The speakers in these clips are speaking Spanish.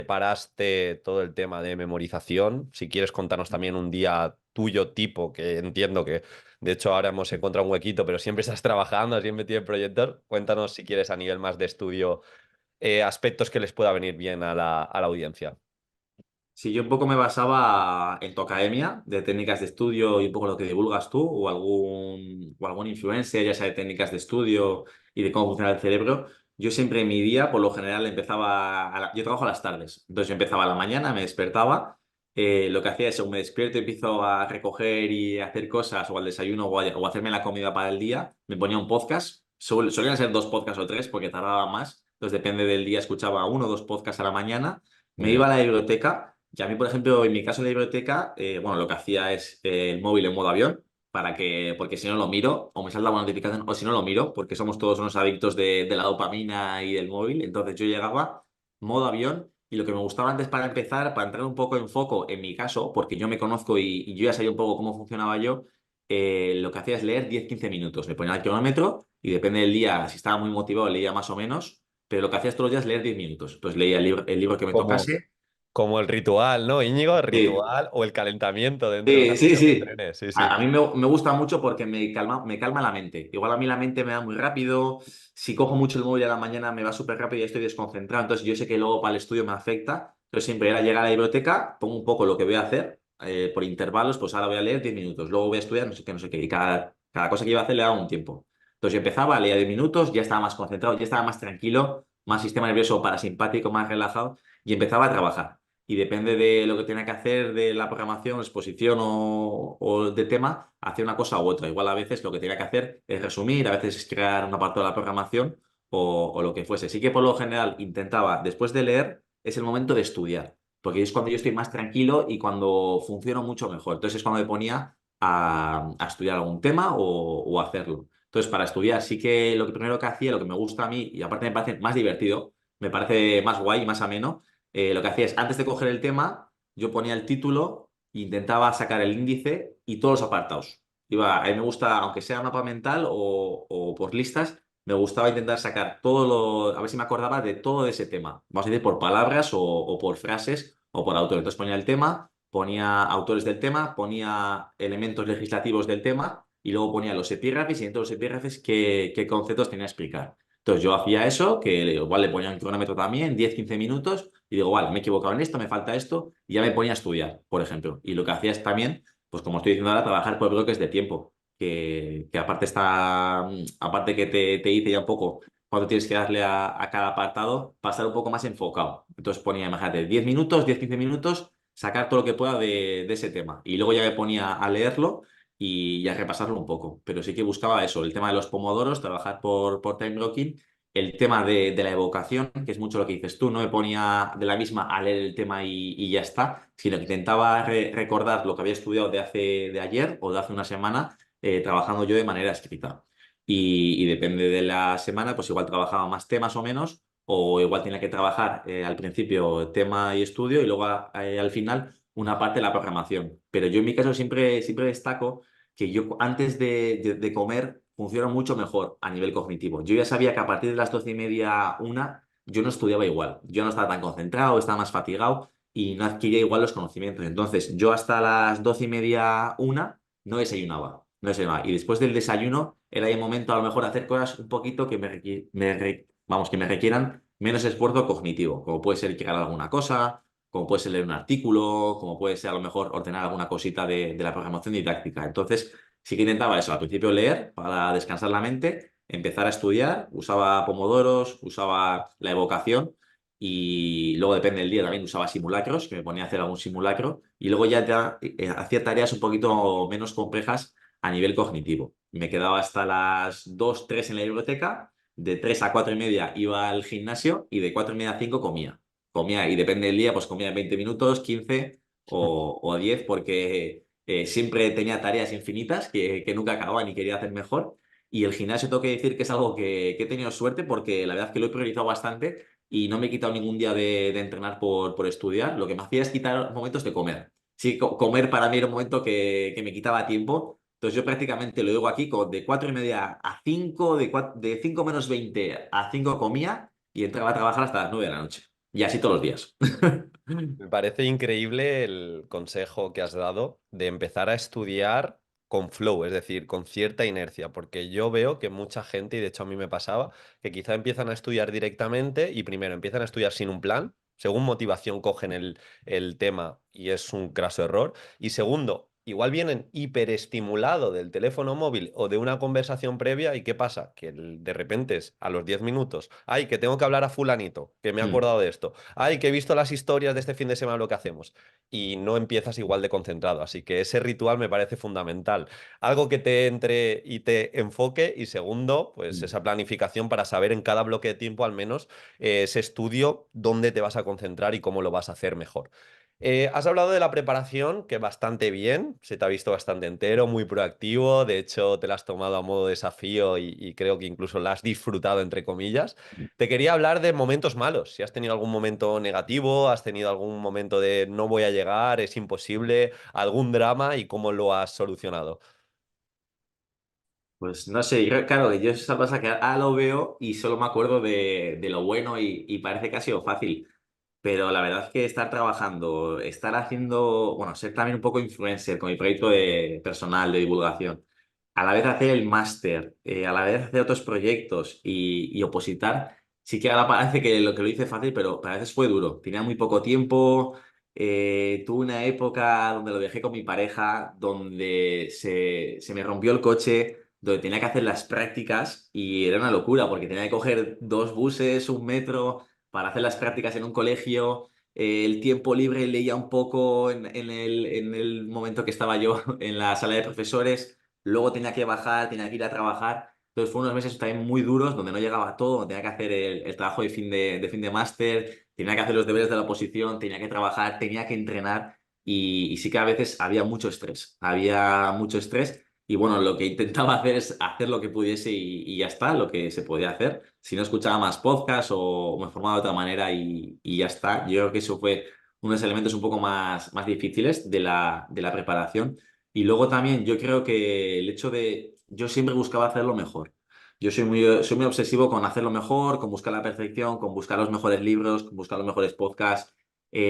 preparaste todo el tema de memorización? Si quieres contarnos también un día tuyo tipo, que entiendo que de hecho ahora hemos encontrado un huequito, pero siempre estás trabajando, siempre tienes proyectos. Cuéntanos si quieres a nivel más de estudio aspectos que les pueda venir bien a la audiencia. Sí, yo un poco me basaba en tu academia de técnicas de estudio y un poco lo que divulgas tú o algún influencer, ya sea de técnicas de estudio y de cómo funciona el cerebro. Yo siempre en mi día, por lo general, yo trabajo a las tardes, entonces yo empezaba a la mañana, me despertaba, lo que hacía es, según me despierto, empiezo a recoger y a hacer cosas o al desayuno o a hacerme la comida para el día, me ponía un podcast, solían ser dos podcasts o tres porque tardaba más, entonces depende del día, escuchaba uno o dos podcasts a la mañana, Muy me iba a bien. la biblioteca. Y a mí, por ejemplo, en mi caso en la biblioteca, bueno, lo que hacía es el móvil en modo avión, porque si no lo miro, o me salta una notificación, o si no lo miro, porque somos todos unos adictos de la dopamina y del móvil. Entonces yo llegaba modo avión y lo que me gustaba antes para empezar, para entrar un poco en foco, en mi caso, porque yo me conozco y yo ya sabía un poco cómo funcionaba yo, lo que hacía es leer 10-15 minutos. Me ponía el cronómetro y depende del día, si estaba muy motivado, leía más o menos, pero lo que hacía es todos los días leer 10 minutos. Entonces leía el libro que me Como, tocase. como el ritual, ¿no, Íñigo? El Sí. ritual o el calentamiento dentro de Sí, una sí, sesión de sí. trenes. Sí, sí. A mí me gusta mucho porque me calma la mente. Igual a mí la mente me da muy rápido. Si cojo mucho el móvil a la mañana me va súper rápido y estoy desconcentrado. Entonces yo sé que luego para el estudio me afecta. Entonces siempre era llegar a la biblioteca, pongo un poco lo que voy a hacer por intervalos. Pues ahora voy a leer 10 minutos. Luego voy a estudiar no sé qué, no sé qué. Y cada cosa que iba a hacer le daba un tiempo. Entonces yo empezaba, leía 10 minutos, ya estaba más concentrado, ya estaba más tranquilo, más sistema nervioso parasimpático, más relajado y empezaba a trabajar y depende de lo que tenga que hacer de la programación, exposición o de tema, hacer una cosa u otra. Igual a veces lo que tenía que hacer es resumir, a veces es crear una parte de la programación o lo que fuese. Sí que por lo general intentaba, después de leer, es el momento de estudiar, porque es cuando yo estoy más tranquilo y cuando funciono mucho mejor. Entonces es cuando me ponía a estudiar algún tema o hacerlo. Entonces, para estudiar sí que lo que primero que hacía, lo que me gusta a mí, y aparte me parece más divertido, me parece más guay, más ameno, lo que hacía es, antes de coger el tema, yo ponía el título e intentaba sacar el índice y todos los apartados. A mí me gusta, aunque sea mapa mental o por listas, me gustaba intentar sacar a ver si me acordaba de todo ese tema. Vamos a decir por palabras o por frases o por autor. Entonces ponía el tema, ponía autores del tema, ponía elementos legislativos del tema y luego ponía los epígrafes y dentro de los epígrafes qué conceptos tenía que explicar. Entonces yo hacía eso, que igual le ponía un cronómetro también, 10-15 minutos, y digo, vale, me he equivocado en esto, me falta esto, y ya me ponía a estudiar, por ejemplo. Y lo que hacía es también, pues como estoy diciendo ahora, trabajar por bloques de tiempo, que aparte aparte que te dice ya un poco cuánto tienes que darle a cada apartado, para estar un poco más enfocado. Entonces ponía, imagínate, 10 minutos, 10-15 minutos, sacar todo lo que pueda de ese tema. Y luego ya me ponía a leerlo y a repasarlo un poco. Pero sí que buscaba eso, el tema de los pomodoros, trabajar por time blocking, el tema de la evocación, que es mucho lo que dices tú, no me ponía de la misma a leer el tema y ya está, sino que intentaba recordar lo que había estudiado de ayer o de hace una semana, trabajando yo de manera escrita. Y depende de la semana, pues igual trabajaba más temas o menos, o igual tenía que trabajar al principio tema y estudio y luego al final una parte de la programación. Pero yo en mi caso siempre destaco que yo antes de comer funciono mucho mejor a nivel cognitivo. Yo ya sabía que a partir de las 12:30, una, yo no estudiaba igual. Yo no estaba tan concentrado, estaba más fatigado y no adquiría igual los conocimientos. Entonces, yo hasta las 12:30, una, no desayunaba. No desayunaba. Y después del desayuno era el momento a lo mejor de hacer cosas un poquito que vamos, que me requieran menos esfuerzo cognitivo, como puede ser llegar a alguna cosa, como puede ser leer un artículo, como puede ser a lo mejor ordenar alguna cosita de la programación didáctica. Entonces, sí que intentaba eso, al principio leer para descansar la mente, empezar a estudiar, usaba pomodoros, usaba la evocación y luego depende del día también usaba simulacros, que me ponía a hacer algún simulacro y luego ya hacía tareas un poquito menos complejas a nivel cognitivo. Me quedaba hasta las 2 3 en la biblioteca, de 3 a 4 y media iba al gimnasio y de 4 y media a 5 comía. Comía y depende del día, pues comía 20 minutos, 15 o 10 porque siempre tenía tareas infinitas que nunca acababan y quería hacer mejor. Y el gimnasio tengo que decir que es algo que he tenido suerte porque la verdad es que lo he priorizado bastante y no me he quitado ningún día de entrenar por estudiar. Lo que me hacía es quitar momentos de comer. Sí, comer para mí era un momento que me quitaba tiempo. Entonces yo prácticamente lo digo aquí, de 4:30 a 5 de 5 menos 20 a 5 comía y entraba a trabajar hasta las 9 de la noche. Y así todos los días. Me parece increíble el consejo que has dado de empezar a estudiar con flow, es decir, con cierta inercia, porque yo veo que mucha gente, y de hecho a mí me pasaba, que quizá empiezan a estudiar directamente y primero empiezan a estudiar sin un plan, según motivación cogen el tema y es un craso error, y segundo, igual vienen hiperestimulado del teléfono móvil o de una conversación previa y ¿qué pasa? Que de repente es a los 10 minutos, ay, que tengo que hablar a fulanito, que me he Mm. acordado de esto. Ay, que he visto las historias de este fin de semana lo que hacemos. Y no empiezas igual de concentrado. Así que ese ritual me parece fundamental. Algo que te entre y te enfoque. Y segundo, pues Mm. esa planificación para saber en cada bloque de tiempo al menos ese estudio dónde te vas a concentrar y cómo lo vas a hacer mejor. Has hablado de la preparación, que bastante bien, se te ha visto bastante entero, muy proactivo, de hecho te la has tomado a modo desafío y creo que incluso la has disfrutado, entre comillas. Te quería hablar de momentos malos. Si has tenido algún momento negativo, has tenido algún momento de no voy a llegar, es imposible, algún drama y cómo lo has solucionado. Pues no sé, claro, que yo esa pasa que ahora lo veo y solo me acuerdo de lo bueno y parece que ha sido fácil. Pero la verdad es que estar trabajando, estar haciendo, bueno, ser también un poco influencer con mi proyecto personal de divulgación, a la vez hacer el máster, a la vez hacer otros proyectos y opositar, sí que ahora parece que lo hice fácil, pero a veces fue duro. Tenía muy poco tiempo, tuve una época donde lo dejé con mi pareja, donde se me rompió el coche, donde tenía que hacer las prácticas y era una locura porque tenía que coger dos buses, un metro para hacer las prácticas en un colegio. El tiempo libre leía un poco en el momento que estaba yo en la sala de profesores. Luego tenía que bajar, tenía que ir a trabajar. Entonces fue unos meses también muy duros donde no llegaba a todo, donde tenía que hacer el trabajo de fin de máster, tenía que hacer los deberes de la oposición, tenía que trabajar, tenía que entrenar y sí que a veces había mucho estrés. Había mucho estrés y bueno, lo que intentaba hacer es hacer lo que pudiese y ya está, lo que se podía hacer. Si no escuchaba más podcasts o me formaba de otra manera y ya está. Yo creo que eso fue unos elementos un poco más difíciles de la preparación. Y luego también yo creo que el hecho de, yo siempre buscaba hacerlo mejor. Yo soy muy obsesivo con hacerlo mejor, con buscar la perfección, con buscar los mejores libros, con buscar los mejores podcasts,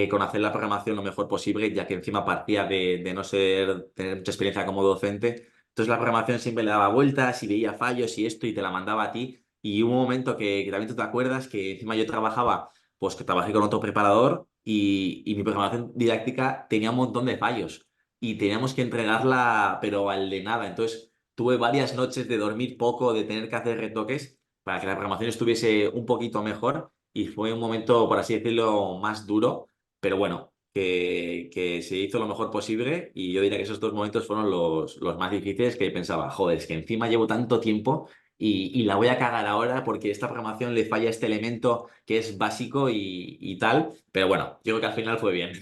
con hacer la programación lo mejor posible, ya que encima partía de no tener mucha experiencia como docente. Entonces la programación siempre le daba vueltas y veía fallos y esto y te la mandaba a ti. Y hubo un momento que también tú te acuerdas que encima yo trabajaba, pues que trabajé con otro preparador y mi programación didáctica tenía un montón de fallos y teníamos que entregarla, pero al de nada. Entonces tuve varias noches de dormir poco, de tener que hacer retoques para que la programación estuviese un poquito mejor y fue un momento, por así decirlo, más duro, pero bueno, que se hizo lo mejor posible y yo diría que esos dos momentos fueron los más difíciles que pensaba, joder, es que encima llevo tanto tiempo y la voy a cagar ahora porque esta programación le falla este elemento que es básico y tal, pero bueno, yo creo que al final fue bien.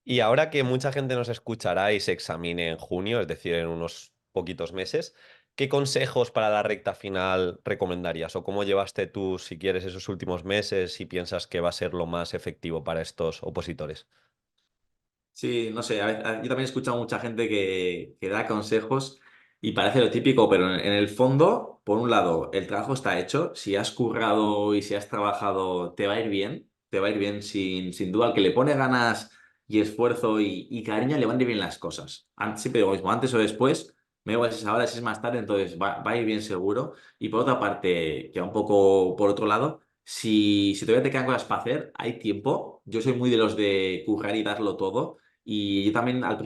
Y ahora que mucha gente nos escuchará y se examine en junio, es decir, en unos poquitos meses, ¿qué consejos para la recta final recomendarías? ¿O cómo llevaste tú, si quieres, esos últimos meses y piensas que va a ser lo más efectivo para estos opositores? Sí, no sé, yo también he escuchado a mucha gente que da consejos y parece lo típico, pero en el fondo, por un lado, el trabajo está hecho, si has currado y si has trabajado, te va a ir bien, te va a ir bien sin duda, al que le pone ganas y esfuerzo y cariño, le van a ir bien las cosas. Siempre digo lo mismo, antes o después, me da igual si es ahora, si es más tarde, entonces va a ir bien seguro. Y por otra parte, que va un poco por otro lado. Si todavía te quedan cosas para hacer, hay tiempo. Yo soy muy de los de currar y darlo todo. Y yo también al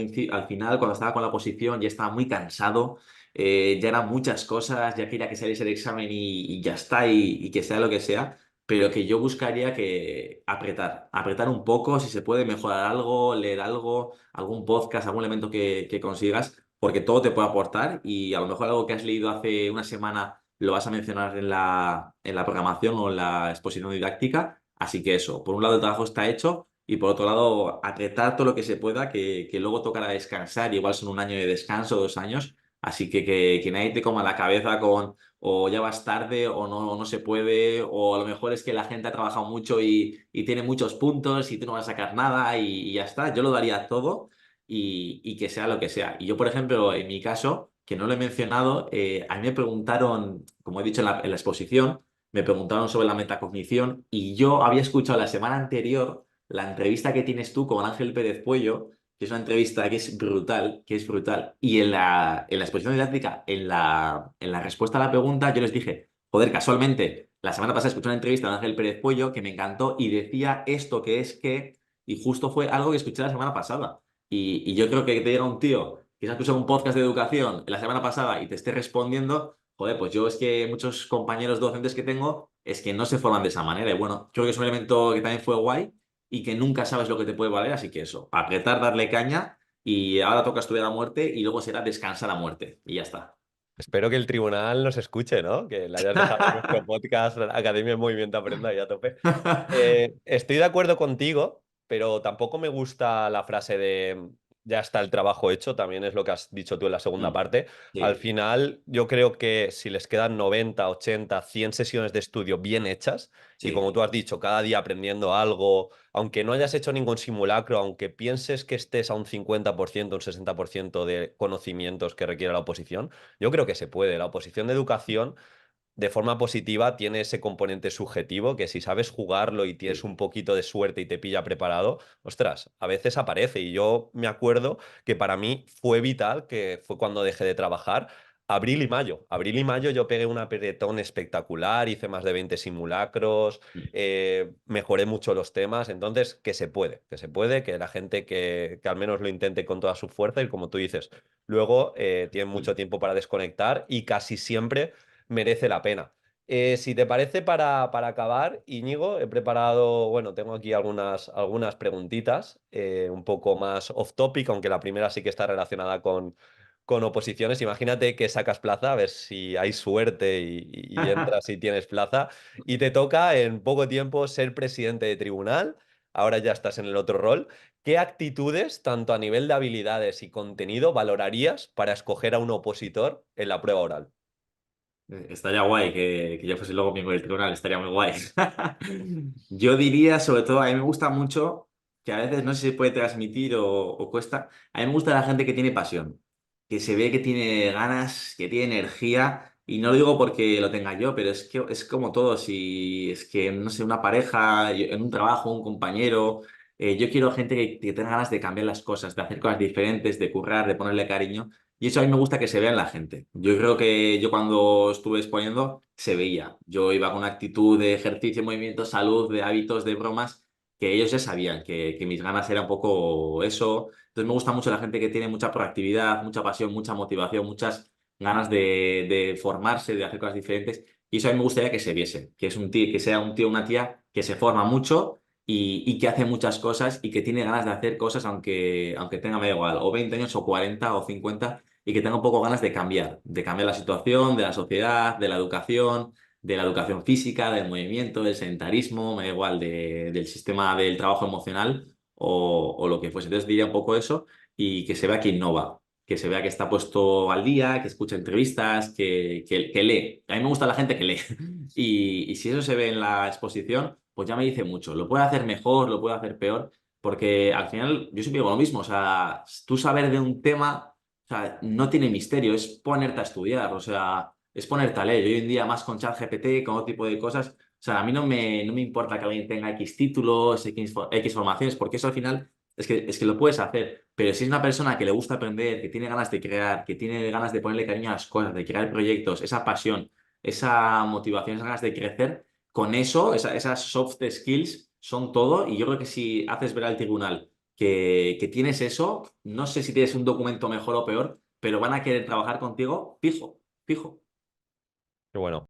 final, cuando estaba con la posición, ya estaba muy cansado, ya eran muchas cosas, ya quería que saliese el examen y ya está, y que sea lo que sea, pero que yo buscaría que apretar un poco, si se puede mejorar algo, leer algo, algún podcast, algún elemento que consigas, porque todo te puede aportar y a lo mejor algo que has leído hace una semana lo vas a mencionar en la programación o en la exposición didáctica. Así que eso, por un lado el trabajo está hecho y por otro lado, apretar todo lo que se pueda, que luego tocará descansar, igual son un año de descanso, 2 años, así que nadie te coma la cabeza con o ya vas tarde o no se puede, o a lo mejor es que la gente ha trabajado mucho y tiene muchos puntos y tú no vas a sacar nada y ya está. Yo lo daría todo y que sea lo que sea. Y yo, por ejemplo, en mi caso, que no lo he mencionado, a mí me preguntaron, como he dicho en la exposición, me preguntaron sobre la metacognición y yo había escuchado la semana anterior la entrevista que tienes tú con Ángel Pérez Puello, que es una entrevista que es brutal, que es brutal. Y en la exposición didáctica, en la respuesta a la pregunta, yo les dije, joder, casualmente, la semana pasada escuché una entrevista de Ángel Pérez Puello que me encantó y decía esto que es que, y justo fue algo que escuché la semana pasada. Y yo creo que te diga un tío que se ha escuchado un podcast de educación la semana pasada y te esté respondiendo, joder, pues yo es que muchos compañeros docentes que tengo es que no se forman de esa manera. Y bueno, creo que es un elemento que también fue guay y que nunca sabes lo que te puede valer, así que eso, apretar, darle caña y ahora toca estudiar a muerte y luego será descansar a muerte y ya está. Espero que el tribunal nos escuche, ¿no? Que le hayas dejado nuestro podcast Academia en Movimiento Aprenda ahí a tope. Estoy de acuerdo contigo, pero tampoco me gusta la frase de ya está el trabajo hecho, también es lo que has dicho tú en la segunda Mm, parte. Al sí, final, yo creo que si les quedan 90, 80, 100 sesiones de estudio bien hechas, y como sí. tú has dicho, cada día aprendiendo algo, aunque no hayas hecho ningún simulacro, aunque pienses que estés a un 50%, un 60% de conocimientos que requiere la oposición, yo creo que se puede. La oposición de educación de forma positiva tiene ese componente subjetivo que si sabes jugarlo y tienes Sí. un poquito de suerte y te pilla preparado, ostras, a veces aparece. Y yo me acuerdo que para mí fue vital, que fue cuando dejé de trabajar, abril y mayo. Abril y mayo yo pegué un apretón espectacular, hice más de 20 simulacros, Mm, mejoré mucho los temas, entonces que se puede, que la gente que al menos lo intente con toda su fuerza y como tú dices, luego tienen mm. mucho tiempo para desconectar y casi siempre merece la pena. Si te parece, para acabar, Íñigo, he preparado, bueno, tengo aquí algunas preguntitas, un poco más off topic, aunque la primera sí que está relacionada con oposiciones. Imagínate que sacas plaza, a ver si hay suerte y entras y tienes plaza, y te toca en poco tiempo ser presidente de tribunal. Ahora ya estás en el otro rol. ¿Qué actitudes, tanto a nivel de habilidades y contenido, valorarías para escoger a un opositor en la prueba oral? Estaría guay que yo fuese luego miembro del tribunal, estaría muy guay. Yo diría, sobre todo, a mí me gusta mucho, que a veces no sé si se puede transmitir o cuesta, a mí me gusta la gente que tiene pasión, que se ve que tiene ganas, que tiene energía, y no lo digo porque lo tenga yo, pero es que es como todo, si es que, no sé, una pareja, en un trabajo, un compañero, yo quiero gente que tenga ganas de cambiar las cosas, de hacer cosas diferentes, de currar, de ponerle cariño. Y eso a mí me gusta que se vea en la gente. Yo creo que yo cuando estuve exponiendo se veía. Yo iba con una actitud de ejercicio, movimiento, salud, de hábitos, de bromas, que ellos ya sabían que mis ganas era un poco eso. Entonces me gusta mucho la gente que tiene mucha proactividad, mucha pasión, mucha motivación, muchas ganas de formarse, de hacer cosas diferentes. Y eso a mí me gustaría que se viese, que es un tío, que sea un tío, una tía que se forma mucho y que hace muchas cosas y que tiene ganas de hacer cosas aunque tenga, me da igual, o 20 años o 40 o 50 y que tenga un poco ganas de cambiar la situación, de la sociedad, de la educación física, del movimiento, del sedentarismo, me da igual, del sistema del trabajo emocional o lo que fuese. Entonces diría un poco eso y que se vea que innova, que se vea que está puesto al día, que escucha entrevistas, que lee. A mí me gusta la gente que lee. Y si eso se ve en la exposición, pues ya me dice mucho. Lo puede hacer mejor, lo puede hacer peor, porque al final yo siempre digo lo mismo. O sea, tú saber de un tema, o sea, no tiene misterio, es ponerte a estudiar, o sea, es ponerte a leer. Hoy en día más con ChatGPT, con otro tipo de cosas. O sea, a mí no me importa que alguien tenga X títulos, X formaciones, porque eso al final es que lo puedes hacer. Pero si es una persona que le gusta aprender, que tiene ganas de crear, que tiene ganas de ponerle cariño a las cosas, de crear proyectos, esa pasión, esa motivación, esas ganas de crecer, con eso, esas soft skills son todo. Y yo creo que si haces ver al tribunal que tienes eso, no sé si tienes un documento mejor o peor, pero van a querer trabajar contigo fijo, fijo. Qué bueno.